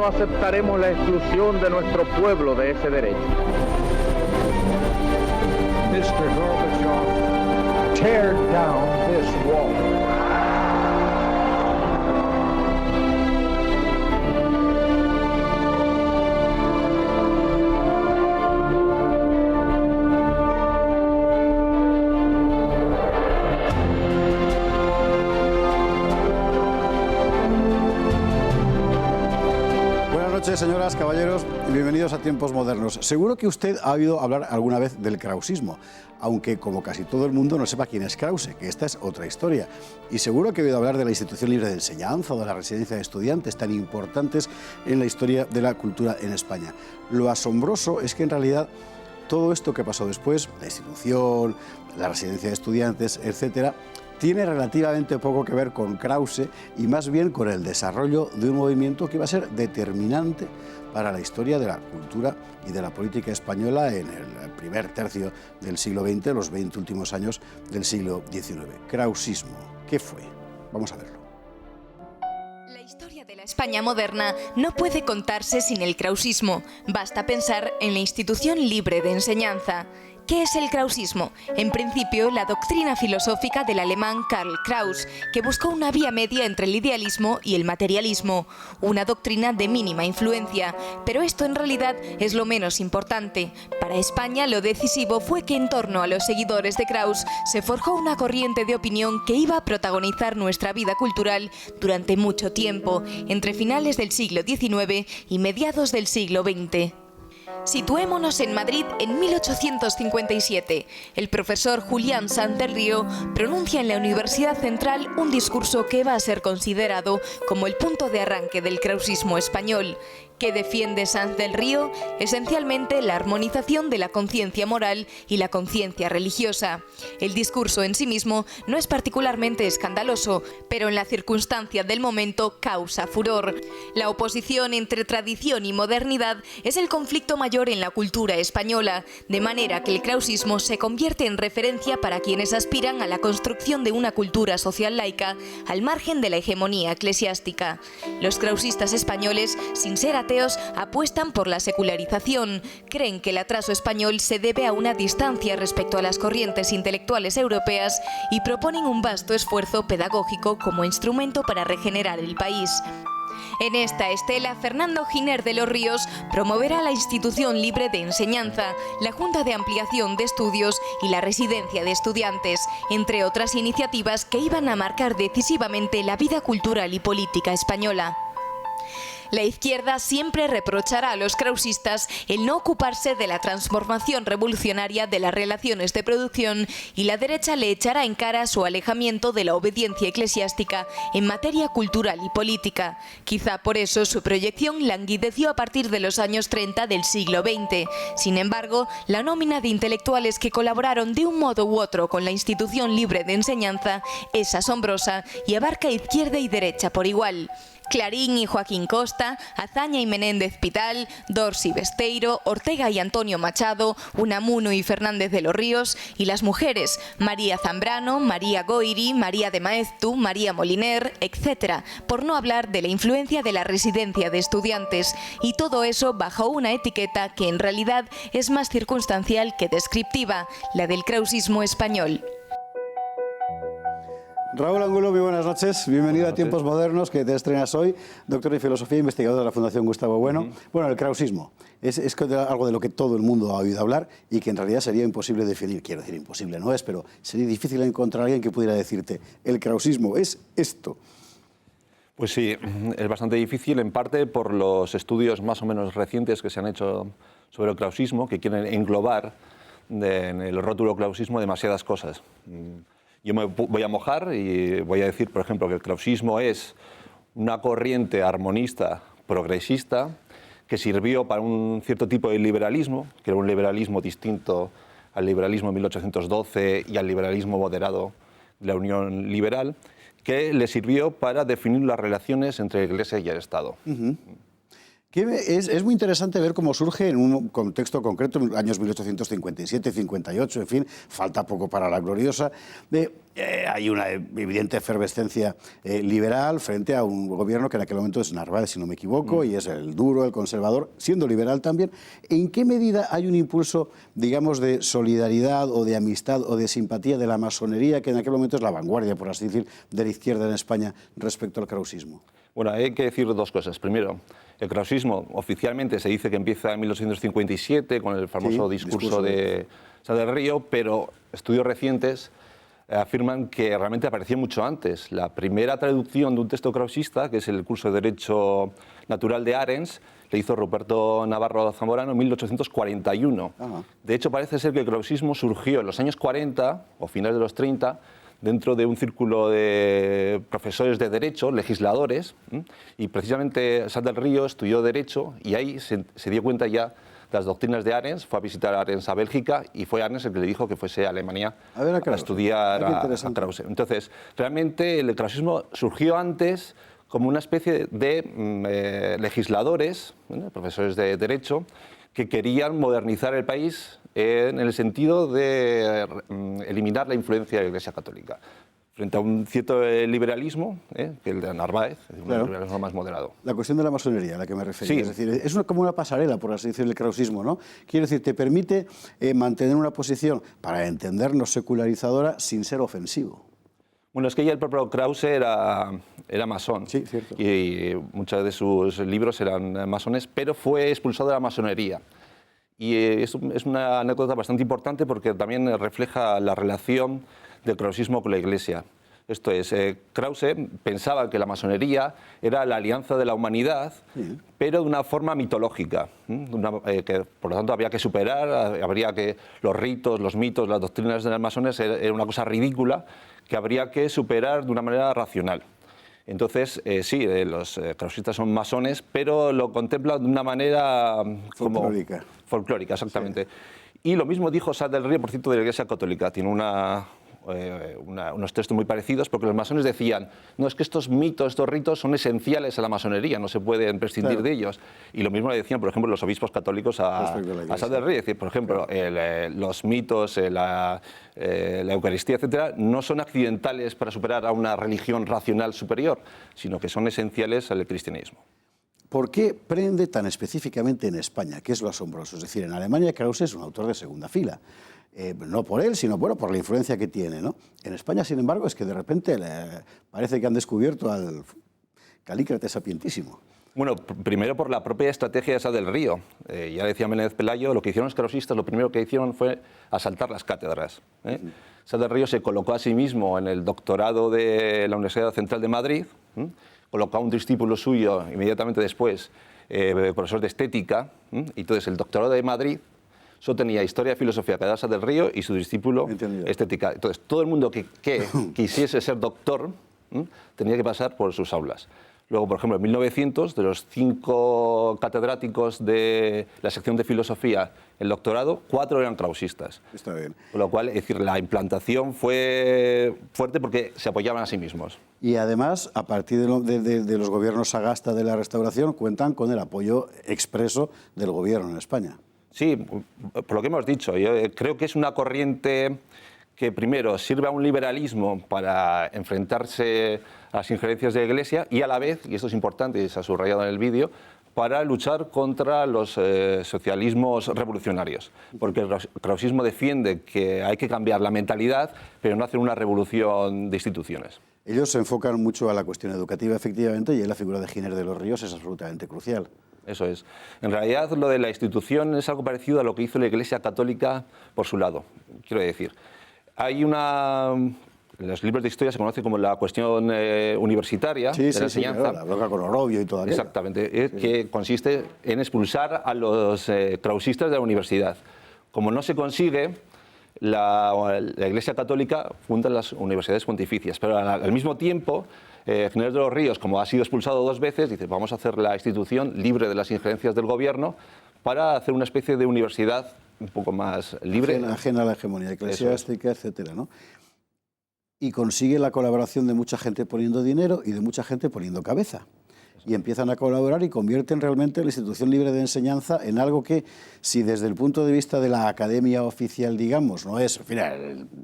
no aceptaremos la exclusión de nuestro pueblo de ese derecho. Mr. Gorbachev, tear down this wall. Buenas noches, señoras, caballeros, y bienvenidos a Tiempos Modernos. Seguro que usted ha oído hablar alguna vez del krausismo, aunque como casi todo el mundo no sepa quién es Krause, que esta es otra historia. Y seguro que ha oído hablar de la Institución Libre de Enseñanza o de la Residencia de Estudiantes, tan importantes en la historia de la cultura en España. Lo asombroso es que en realidad todo esto que pasó después, la institución, la Residencia de Estudiantes, etcétera, tiene relativamente poco que ver con Krause y más bien con el desarrollo de un movimiento que va a ser determinante para la historia de la cultura y de la política española en el primer tercio del siglo XX, los 20 últimos años del siglo XIX. Krausismo. ¿Qué fue? Vamos a verlo. La historia de la España moderna no puede contarse sin el krausismo. Basta pensar en la Institución Libre de Enseñanza. ¿Qué es el krausismo? En principio, la doctrina filosófica del alemán Karl Kraus, que buscó una vía media entre el idealismo y el materialismo, una doctrina de mínima influencia, pero esto en realidad es lo menos importante. Para España, lo decisivo fue que en torno a los seguidores de Kraus se forjó una corriente de opinión que iba a protagonizar nuestra vida cultural durante mucho tiempo, entre finales del siglo XIX y mediados del siglo XX. Situémonos en Madrid en 1857. El profesor Julián Sanz del Río pronuncia en la Universidad Central un discurso que va a ser considerado como el punto de arranque del krausismo español. ¿Qué defiende Sanz del Río? Esencialmente la armonización de la conciencia moral y la conciencia religiosa. El discurso en sí mismo no es particularmente escandaloso, pero en la circunstancia del momento causa furor. La oposición entre tradición y modernidad es el conflicto mayor en la cultura española, de manera que el krausismo se convierte en referencia para quienes aspiran a la construcción de una cultura social laica al margen de la hegemonía eclesiástica. Los krausistas españoles, sin ser ateos, apuestan por la secularización. Creen que el atraso español se debe a una distancia respecto a las corrientes intelectuales europeas y proponen un vasto esfuerzo pedagógico como instrumento para regenerar el país. En esta estela, Fernando Giner de los Ríos promoverá la Institución Libre de Enseñanza, la Junta de Ampliación de Estudios y la Residencia de Estudiantes, entre otras iniciativas que iban a marcar decisivamente la vida cultural y política española. La izquierda siempre reprochará a los krausistas el no ocuparse de la transformación revolucionaria de las relaciones de producción y la derecha le echará en cara su alejamiento de la obediencia eclesiástica en materia cultural y política. Quizá por eso su proyección languideció a partir de los años 30 del siglo XX. Sin embargo, la nómina de intelectuales que colaboraron de un modo u otro con la Institución Libre de Enseñanza es asombrosa y abarca izquierda y derecha por igual. Clarín y Joaquín Costa, Azaña y Menéndez Pidal, Dors y Besteiro, Ortega y Antonio Machado, Unamuno y Fernández de los Ríos, y las mujeres, María Zambrano, María Goiri, María de Maeztu, María Moliner, etc., por no hablar de la influencia de la Residencia de Estudiantes, y todo eso bajo una etiqueta que en realidad es más circunstancial que descriptiva, la del krausismo español. Raúl Angulo, muy buenas noches. Bienvenido a Tiempos Modernos, que te estrenas hoy. Doctor en Filosofía, investigador de la Fundación Gustavo Bueno. Bueno, el krausismo es algo de lo que todo el mundo ha oído hablar y que en realidad sería imposible definir. Quiero decir, imposible no es, pero sería difícil encontrar a alguien que pudiera decirte, el krausismo es esto. Pues sí, es bastante difícil, en parte por los estudios más o menos recientes que se han hecho sobre el krausismo, que quieren englobar en el rótulo krausismo demasiadas cosas. Yo me voy a mojar y voy a decir, por ejemplo, que el krausismo es una corriente armonista progresista que sirvió para un cierto tipo de liberalismo, que era un liberalismo distinto al liberalismo de 1812 y al liberalismo moderado de la Unión Liberal, que le sirvió para definir las relaciones entre la Iglesia y el Estado. Es muy interesante ver cómo surge en un contexto concreto, en los años 1857, 58, en fin, falta poco para la gloriosa. Hay una evidente efervescencia liberal frente a un gobierno que en aquel momento es Narváez, si no me equivoco, y es el duro, el conservador, siendo liberal también. ¿En qué medida hay un impulso, digamos, de solidaridad o de amistad o de simpatía de la masonería, que en aquel momento es la vanguardia, por así decir, de la izquierda en España respecto al krausismo? Bueno, hay que decir dos cosas. Primero, el krausismo oficialmente se dice que empieza en 1857 con el famoso discurso de Sá del Río, pero estudios recientes afirman que realmente apareció mucho antes. La primera traducción de un texto krausista, que es el curso de Derecho Natural de Arens, le hizo Ruperto Navarro Zamorano en 1841. Ajá. De hecho, parece ser que el krausismo surgió en los años 40 o finales de los 30 dentro de un círculo de profesores de Derecho, legisladores, y precisamente Sá del Río estudió Derecho y ahí se dio cuenta ya de las doctrinas de Arens, fue a visitar a Arens a Bélgica y fue Arens el que le dijo que fuese a Alemania a estudiar a Krause. Entonces, realmente el krausismo surgió antes como una especie de legisladores, profesores de Derecho, que querían modernizar el país en el sentido de eliminar la influencia de la Iglesia Católica, frente a un cierto liberalismo, que el de Narváez, un liberalismo más moderado. La cuestión de la masonería a la que me refería, sí. Es decir, es como una pasarela, por así decirlo, el krausismo, ¿no? Quiero decir, te permite mantener una posición, para entendernos, secularizadora, sin ser ofensivo. Bueno, es que ya el propio Krause era masón, sí, cierto. Y muchos de sus libros eran masones, pero fue expulsado de la masonería. Y es una anécdota bastante importante porque también refleja la relación del krausismo con la Iglesia. Esto es, Krause pensaba que la masonería era la alianza de la humanidad, pero de una forma mitológica, que por lo tanto había que superar, habría que los ritos, los mitos, las doctrinas de las masones era una cosa ridícula que habría que superar de una manera racional. Entonces, sí, los krausistas son masones, pero lo contemplan de una manera folclórica. Folclórica, exactamente. Sí. Y lo mismo dijo Sá del Río, por cierto, de la Iglesia Católica. Tiene unos textos muy parecidos, porque los masones decían, no, es que estos mitos, estos ritos son esenciales a la masonería, no se pueden prescindir de ellos. Y lo mismo le decían, por ejemplo, los obispos católicos a Sá del Río. Es decir, por ejemplo, los mitos, la Eucaristía, etcétera, no son accidentales para superar a una religión racional superior, sino que son esenciales al cristianismo. ¿Por qué prende tan específicamente en España? ¿Qué es lo asombroso? Es decir, en Alemania Krause es un autor de segunda fila. No por él, sino bueno, por la influencia que tiene, ¿no? En España, sin embargo, es que de repente parece que han descubierto al Calícrates sapientísimo. Bueno, primero por la propia estrategia de Sá del Río. Ya decía Menéndez Pelayo, lo que hicieron los krausistas, lo primero que hicieron fue asaltar las cátedras. Sá del Río se colocó a sí mismo en el doctorado de la Universidad Central de Madrid, colocó a un discípulo suyo inmediatamente después, profesor de estética, y entonces el doctorado de Madrid solo tenía historia y filosofía que daba Sá del Río y su discípulo estética. Entonces todo el mundo que quisiese ser doctor tenía que pasar por sus aulas. Luego, por ejemplo, en 1900, de los 5 catedráticos de la sección de filosofía, el doctorado, 4 eran krausistas. Está bien. Con lo cual, es decir, la implantación fue fuerte porque se apoyaban a sí mismos. Y además, a partir de los gobiernos Sagasta de la Restauración, cuentan con el apoyo expreso del gobierno en España. Sí, por lo que hemos dicho, yo creo que es una corriente que primero sirve a un liberalismo para enfrentarse a las injerencias de la Iglesia y a la vez, y esto es importante y se ha subrayado en el vídeo, para luchar contra los socialismos revolucionarios. Porque el krausismo defiende que hay que cambiar la mentalidad, pero no hacer una revolución de instituciones. Ellos se enfocan mucho a la cuestión educativa, efectivamente, y la figura de Giner de los Ríos es absolutamente crucial. Eso es. En realidad, lo de la institución es algo parecido a lo que hizo la Iglesia Católica por su lado. Quiero decir, hay en los libros de historia se conoce como la cuestión universitaria de la enseñanza. La bronca con Orovio y todo aquello. Exactamente, que consiste en expulsar a los krausistas de la universidad. Como no se consigue, la Iglesia Católica funda las universidades pontificias, pero al mismo tiempo, Giner de los Ríos, como ha sido expulsado 2 veces, dice, vamos a hacer la institución libre de las injerencias del gobierno para hacer una especie de universidad un poco más libre. Ajena a la hegemonía eclesiástica, etcétera, ¿no? Y consigue la colaboración de mucha gente poniendo dinero y de mucha gente poniendo cabeza. y empiezan a colaborar y convierten realmente la institución libre de enseñanza en algo que, si desde el punto de vista de la academia oficial, digamos, no es, en fin,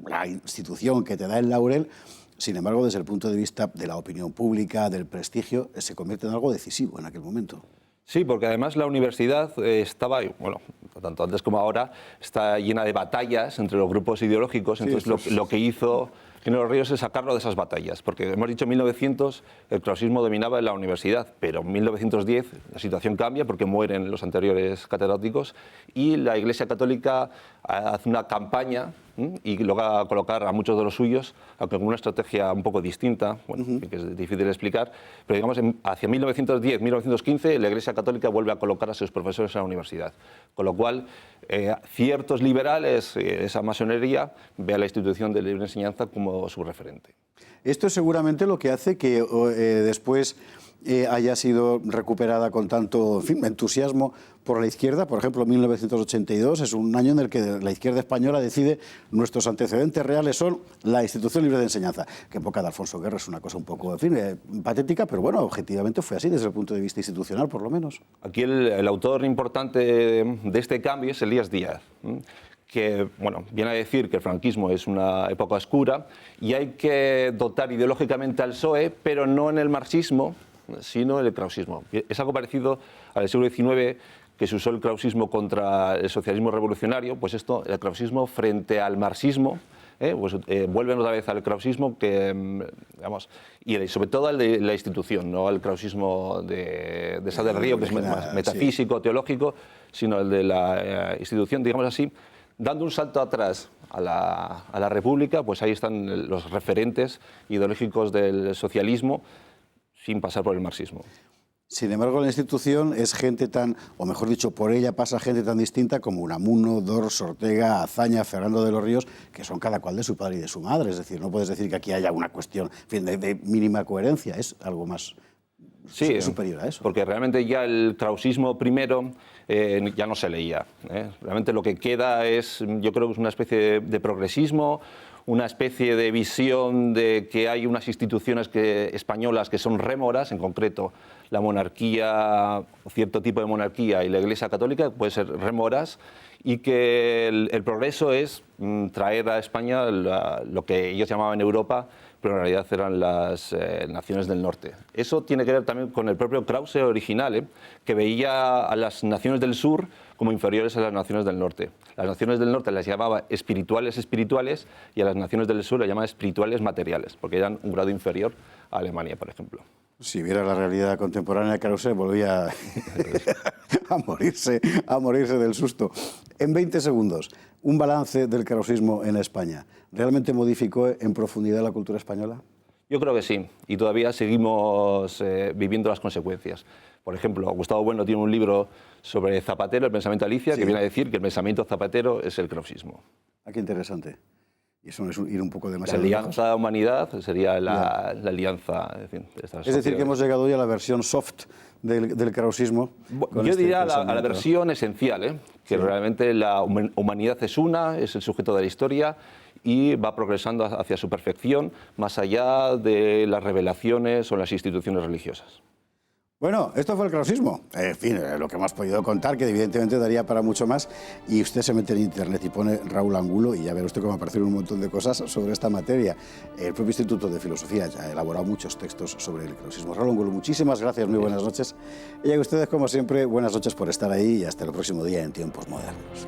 la institución que te da el laurel, sin embargo, desde el punto de vista de la opinión pública, del prestigio, se convierte en algo decisivo en aquel momento. Sí, porque además la universidad estaba, bueno, tanto antes como ahora, está llena de batallas entre los grupos ideológicos, entonces lo que hizo Gino de los Ríos es sacarlo de esas batallas, porque hemos dicho en 1900 el krausismo dominaba en la universidad, pero en 1910 la situación cambia porque mueren los anteriores catedráticos y la Iglesia Católica hace una campaña y logra colocar a muchos de los suyos, aunque con una estrategia un poco distinta, bueno, que es difícil de explicar, pero digamos hacia 1910-1915 la Iglesia Católica vuelve a colocar a sus profesores en la universidad, con lo cual ciertos liberales, esa masonería, ve a la institución de libre enseñanza como su referente. Esto es seguramente lo que hace que después haya sido recuperada con tanto, en fin, entusiasmo por la izquierda. Por ejemplo, 1982 es un año en el que la izquierda española decide nuestros antecedentes reales son la institución libre de enseñanza, que en boca de Alfonso Guerra es una cosa un poco, en fin, patética, pero bueno, objetivamente fue así desde el punto de vista institucional, por lo menos. Aquí el autor importante de este cambio es Elías Díaz, que bueno, viene a decir que el franquismo es una época oscura y hay que dotar ideológicamente al PSOE, pero no en el marxismo, sino en el krausismo. Es algo parecido al siglo XIX, que se usó el krausismo contra el socialismo revolucionario, pues esto, el krausismo frente al marxismo, pues vuelven otra vez al krausismo, que, digamos, y sobre todo al de la institución, no al krausismo de Sá del Río, que es más metafísico, teológico, sino el de la institución, digamos así. Dando un salto atrás a la República, pues ahí están los referentes ideológicos del socialismo, sin pasar por el marxismo. Sin embargo, la institución es gente tan, o mejor dicho, por ella pasa gente tan distinta como Unamuno, Dors, Ortega, Azaña, Fernando de los Ríos, que son cada cual de su padre y de su madre. Es decir, no puedes decir que aquí haya una cuestión, en fin, de mínima coherencia, es algo más superior a eso. Porque realmente ya el krausismo primero ya no se leía. Realmente lo que queda es, yo creo que es una especie de progresismo, una especie de visión de que hay unas instituciones españolas que son rémoras, en concreto la monarquía, cierto tipo de monarquía y la Iglesia Católica, puede ser rémoras, y que el progreso es traer a España lo que ellos llamaban Europa, pero en realidad eran las naciones del norte. Eso tiene que ver también con el propio Krause original, que veía a las naciones del sur como inferiores a las naciones del norte. Las naciones del norte las llamaba espirituales y a las naciones del sur las llamaba espirituales materiales, porque eran un grado inferior a Alemania, por ejemplo. Si viera la realidad contemporánea de Krause, volvía a morirse del susto. En 20 segundos, un balance del krausismo en España. ¿Realmente modificó en profundidad la cultura española? Yo creo que sí, y todavía seguimos viviendo las consecuencias. Por ejemplo, Gustavo Bueno tiene un libro sobre Zapatero, el pensamiento Alicia, que viene a decir que el pensamiento Zapatero es el krausismo. Ah, qué interesante. Y eso no es ir un poco demasiado La alianza humanidad sería la alianza. Es decir, que hemos llegado ya a la versión soft del krausismo. Yo diría a la versión esencial, que realmente la humanidad es una, es el sujeto de la historia y va progresando hacia su perfección, más allá de las revelaciones o las instituciones religiosas. Bueno, esto fue el krausismo. En fin, lo que hemos podido contar, que evidentemente daría para mucho más. Y usted se mete en internet y pone Raúl Angulo y ya verá usted cómo aparecen un montón de cosas sobre esta materia. El propio Instituto de Filosofía ya ha elaborado muchos textos sobre el krausismo. Raúl Angulo, muchísimas gracias, muy buenas noches. Y a ustedes, como siempre, buenas noches por estar ahí y hasta el próximo día en Tiempos Modernos.